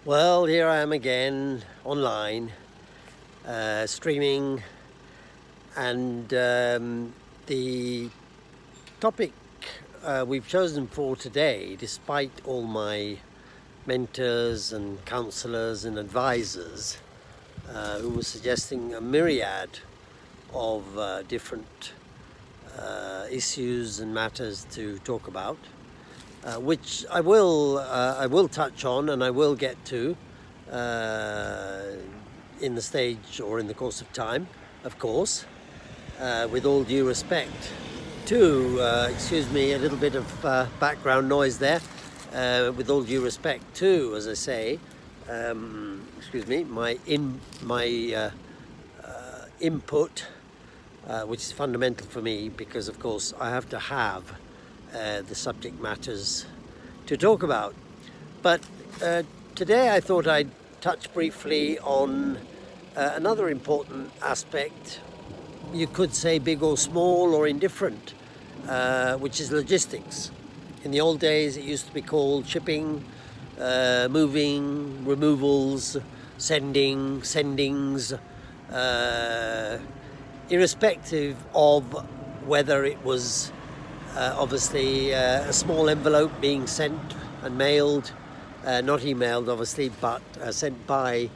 Well, here I am again online, streaming, and the topic we've chosen for today, despite all my mentors and counselors and advisors who were suggesting a myriad of different issues and matters to talk about, which I will touch on and I will get to in the stage or in the course of time, of course, with all due respect to, excuse me, a little bit of background noise there, with all due respect to, as I say, excuse me, my input, which is fundamental for me because, of course, I have to have the subject matters to talk about. But today I thought I'd touch briefly on another important aspect, you could say big or small or indifferent, which is logistics. In the old days it used to be called shipping, moving, removals, sendings, irrespective of whether it was obviously a small envelope being sent and mailed, not emailed obviously, but sent by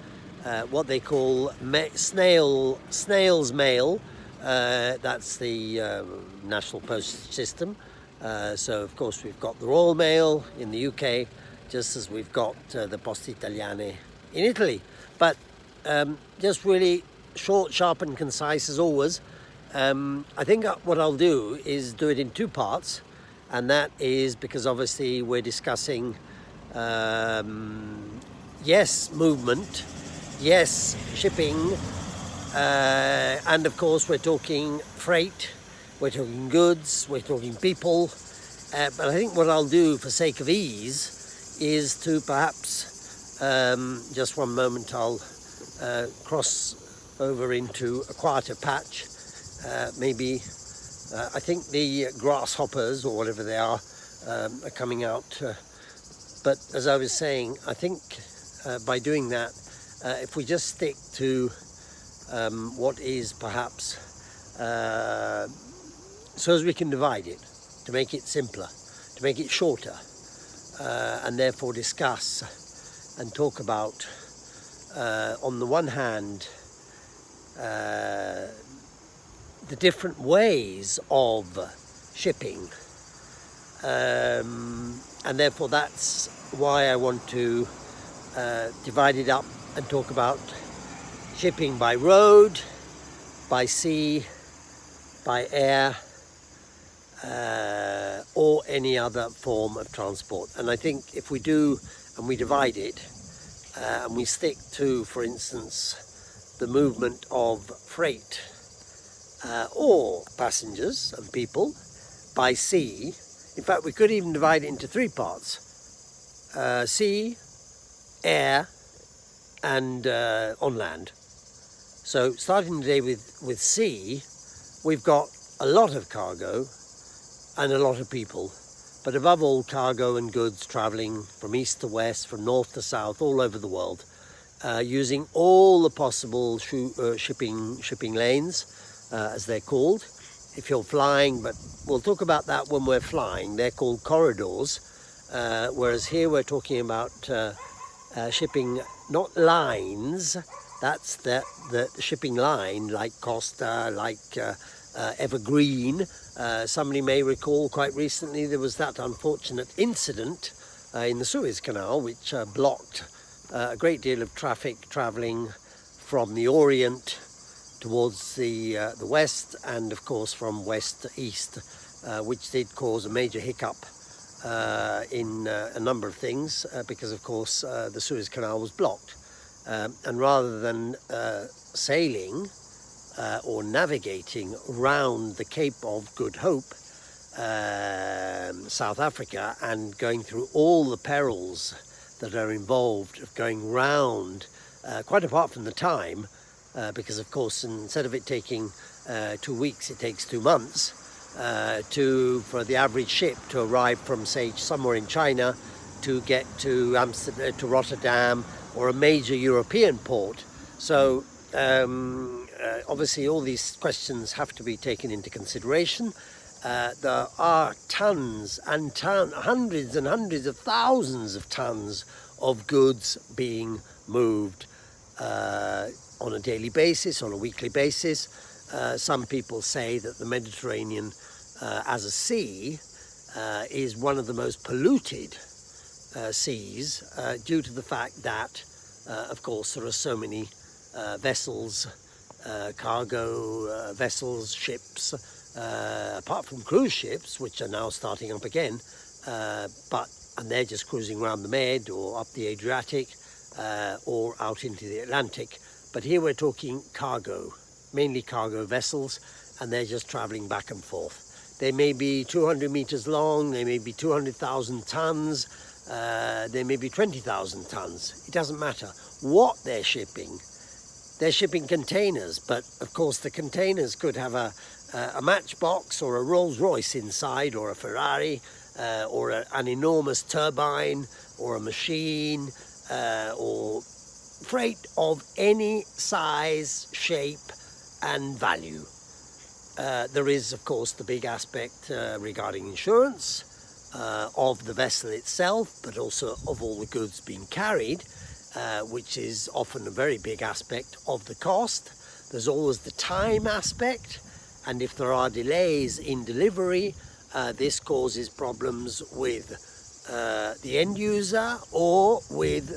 what they call snail's mail. That's the national postage system. So of course we've got the Royal Mail in the UK, just as we've got the Poste Italiane in Italy. But just really short, sharp and concise as always. I think what I'll do is do it in two parts, and that is because obviously we're discussing yes, movement, yes, shipping, and of course we're talking freight, we're talking goods, we're talking people, but I think what I'll do for sake of ease is to perhaps, just one moment, I'll cross over into a quieter patch. Maybe I think the grasshoppers or whatever they are coming out, but as I was saying, I think by doing that, if we just stick to what is perhaps so as we can divide it, to make it simpler, to make it shorter, and therefore discuss and talk about on the one hand the different ways of shipping, and therefore that's why I want to divide it up and talk about shipping by road, by sea, by air, or any other form of transport. And I think if we do and we divide it and we stick to, for instance, the movement of freight or passengers and people by sea. In fact, we could even divide it into three parts: sea, air, and on land. So starting today with sea, we've got a lot of cargo and a lot of people, but above all cargo and goods traveling from east to west, from north to south, all over the world, using all the possible shipping lanes, as they're called, if you're flying, but we'll talk about that when we're flying. They're called corridors, whereas here we're talking about shipping, not lines. That's the shipping line, like Costa, like Evergreen. Somebody may recall quite recently there was that unfortunate incident in the Suez Canal, which blocked a great deal of traffic travelling from the Orient towards the west, and of course from west to east, which did cause a major hiccup in a number of things, because of course the Suez Canal was blocked, and rather than sailing or navigating round the Cape of Good Hope, South Africa, and going through all the perils that are involved of going round, quite apart from the time, because of course instead of it taking 2 weeks, it takes 2 months for the average ship to arrive from, say, somewhere in China to get to Amsterdam, to Rotterdam, or a major European port. So obviously all these questions have to be taken into consideration. There are tons and hundreds and hundreds of thousands of tons of goods being moved on a daily basis, on a weekly basis. Some people say that the Mediterranean as a sea is one of the most polluted seas due to the fact that, of course, there are so many vessels, cargo vessels, ships, apart from cruise ships, which are now starting up again, and they're just cruising around the Med or up the Adriatic or out into the Atlantic. But here we're talking cargo, mainly cargo vessels, and they're just traveling back and forth. They may be 200 meters long, they may be 200,000 tons, they may be 20,000 tons. It doesn't matter what they're shipping. They're shipping containers, but of course the containers could have a matchbox or a Rolls-Royce inside, or a Ferrari, or an enormous turbine, or a machine, or freight of any size, shape and value. There is, of course, the big aspect regarding insurance of the vessel itself, but also of all the goods being carried, which is often a very big aspect of the cost. There's always the time aspect, and if there are delays in delivery, this causes problems with the end user, or with,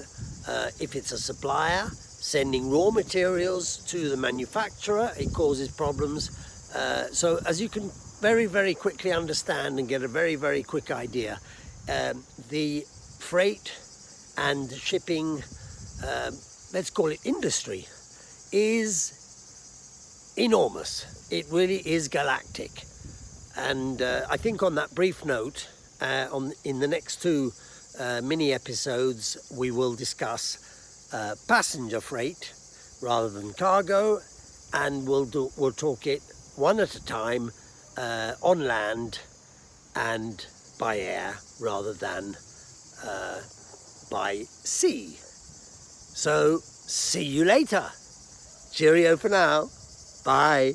if it's a supplier, sending raw materials to the manufacturer, it causes problems. So as you can very, very quickly understand and get a very, very quick idea, the freight and shipping, let's call it industry, is enormous. It really is galactic. And I think on that brief note, in the next two mini episodes, we will discuss passenger freight rather than cargo, and we'll talk it one at a time, on land and by air rather than by sea. So see you later. Cheerio for now. Bye.